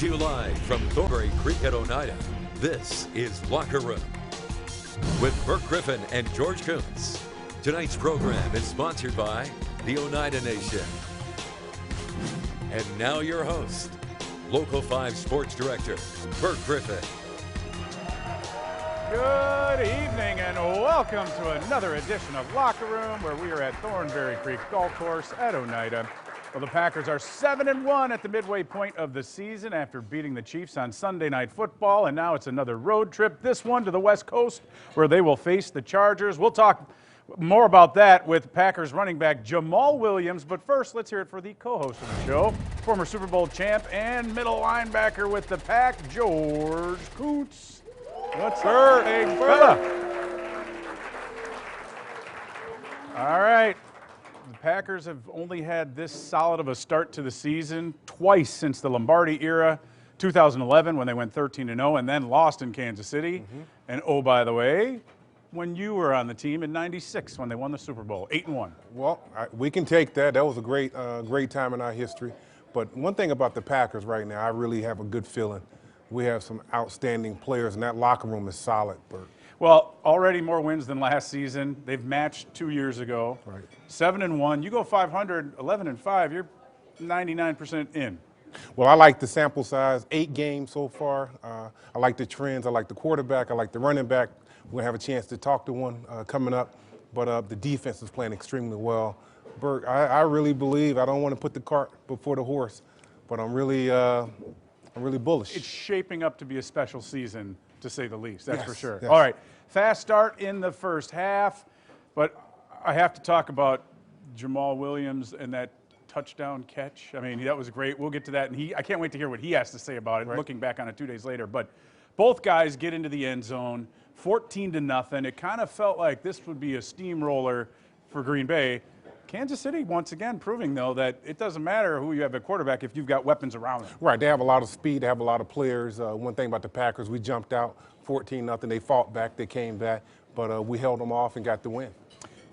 To you live from Thornbury Creek at Oneida, this is Locker Room with Burke Griffin and George Kuntz. Tonight's program is sponsored by the Oneida Nation. And now your host, Local 5 Sports Director, Burke Griffin. Good evening and welcome to another edition of Locker Room, where we are at Thornbury Creek Golf Course at Oneida. Well, the Packers are 7-1 at the midway point of the season after beating the Chiefs on Sunday Night Football, and now it's another road trip, this one to the West Coast, where they will face the Chargers. We'll talk more about that with Packers running back Jamaal Williams, but first, let's hear it for the co-host of the show, former Super Bowl champ and middle linebacker with the Pack, George Kuntz. What's up, big fella? All right. The Packers have only had this solid of a start to the season twice since the Lombardi era, 2011 when they went 13-0 and then lost in Kansas City. And oh, by the way, when you were on the team in '96 when they won the Super Bowl, 8-1. Well, we can take that. That was a great time in our history. But one thing about the Packers right now, I really have a good feeling. We have some outstanding players, and that locker room is solid, Bert. Well, already more wins than last season. They've matched 2 years ago. Right. 7-1. You go 500, 11-5. You're 99% in. Well, I like the sample size, 8 games so far. I like the trends. I like the quarterback. I like the running back. We're going to have a chance to talk to one coming up. But the defense is playing extremely well. Bert, I really believe, I don't want to put the cart before the horse, but I'm really bullish. It's shaping up to be a special season, to say the least. That's for sure. Yes. All right. Fast start in the first half, but I have to talk about Jamaal Williams and that touchdown catch. I mean, that was great. We'll get to that, and I can't wait to hear what he has to say about it, looking back on it 2 days later. But both guys get into the end zone, 14-0. It kind of felt like this would be a steamroller for Green Bay. Kansas City, once again, proving, though, that it doesn't matter who you have at quarterback if you've got weapons around them. Right. They have a lot of speed. They have a lot of players. One thing about the Packers, we jumped out 14-0. They fought back. They came back. But we held them off and got the win.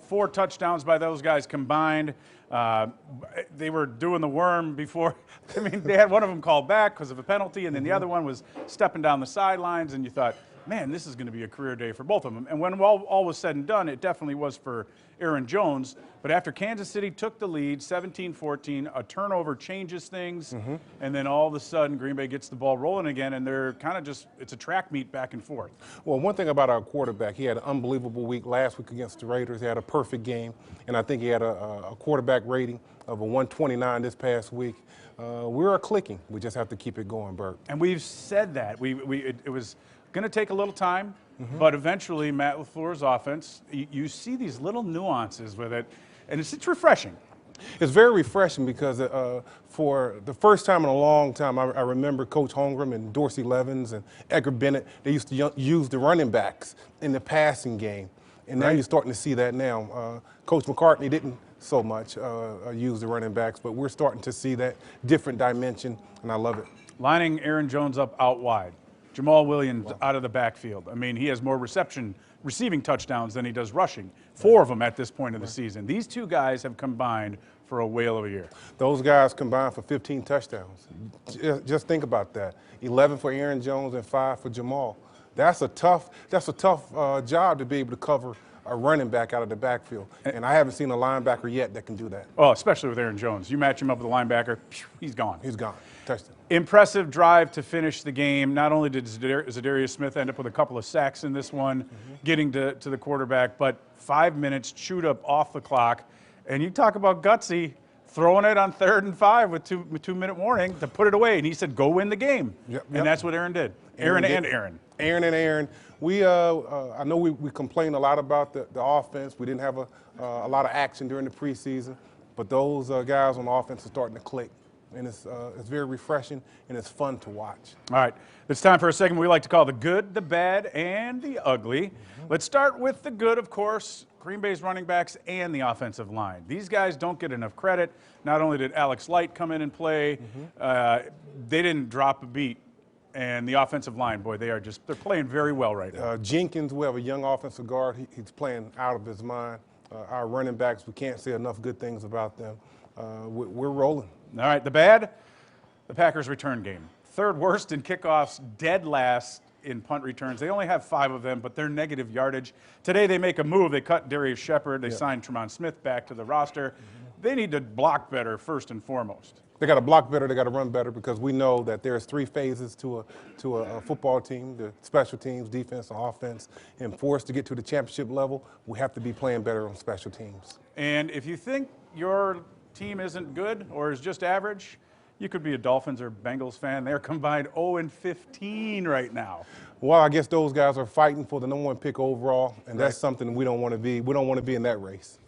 4 touchdowns by those guys combined. They were doing the worm before. I mean, they had one of them called back because of a penalty, and then the other one was stepping down the sidelines, and you thought, man, this is going to be a career day for both of them. And when all was said and done, it definitely was for Aaron Jones. But after Kansas City took the lead, 17-14, a turnover changes things, and then all of a sudden Green Bay gets the ball rolling again, and they're kind of just, it's a track meet back and forth. Well, one thing about our quarterback, he had an unbelievable week last week against the Raiders. He had a perfect game, and I think he had a quarterback rating of a 129 this past week. We're clicking. We just have to keep it going, Bert. And we've said that. It was going to take a little time, but eventually Matt LaFleur's offense, you see these little nuances with it, and it's refreshing. It's very refreshing because for the first time in a long time, I remember Coach Holmgren and Dorsey Levens and Edgar Bennett, they used to use the running backs in the passing game. And now you're starting to see that now. Coach McCartney didn't so much use the running backs, but we're starting to see that different dimension, and I love it. Lining Aaron Jones up out wide. Jamaal Williams out of the backfield. I mean, he has more receiving touchdowns than he does rushing. 4 of them at this point of the season. These two guys have combined for a whale of a year. Those guys combined for 15 touchdowns. Just think about that. 11 for Aaron Jones and 5 for Jamaal. That's a tough job to be able to cover a running back out of the backfield. And I haven't seen a linebacker yet that can do that. Oh, especially with Aaron Jones. You match him up with a linebacker, he's gone. He's gone. Touchdown. Impressive drive to finish the game. Not only did Zadarius Smith end up with a couple of sacks in this one, getting to the quarterback, but 5 minutes chewed up off the clock. And you talk about gutsy, throwing it on 3rd and 5 with 2-minute warning to put it away. And he said, go win the game. And that's what Aaron did. Aaron and Aaron. Aaron and Aaron. I know we complained a lot about the offense. We didn't have a lot of action during the preseason. But those guys on offense are starting to click. And it's very refreshing, and it's fun to watch. All right. It's time for a segment we like to call the good, the bad, and the ugly. Let's start with the good, of course. Green Bay's running backs and the offensive line. These guys don't get enough credit. Not only did Alex Light come in and play, they didn't drop a beat. And the offensive line, boy, they're playing very well right now. Jenkins, we have a young offensive guard. He's playing out of his mind. Our running backs, we can't say enough good things about them. We're rolling. All right, the bad, the Packers return game. third worst in kickoffs, dead last in punt returns. They only have 5 of them, but they're negative yardage. Today they make a move. They cut Darius Shepard. They signed Tremont Smith back to the roster. They need to block better first and foremost. They got to block better. They got to run better because we know that there's 3 phases to a football team: the special teams, defense, and offense. And for us to get to the championship level, we have to be playing better on special teams. And if you think your team isn't good or is just average, you could be a Dolphins or Bengals fan. They're combined 0-15 right now. Well, I guess those guys are fighting for the #1 pick overall, and that's something we don't want to be. We don't want to be in that race.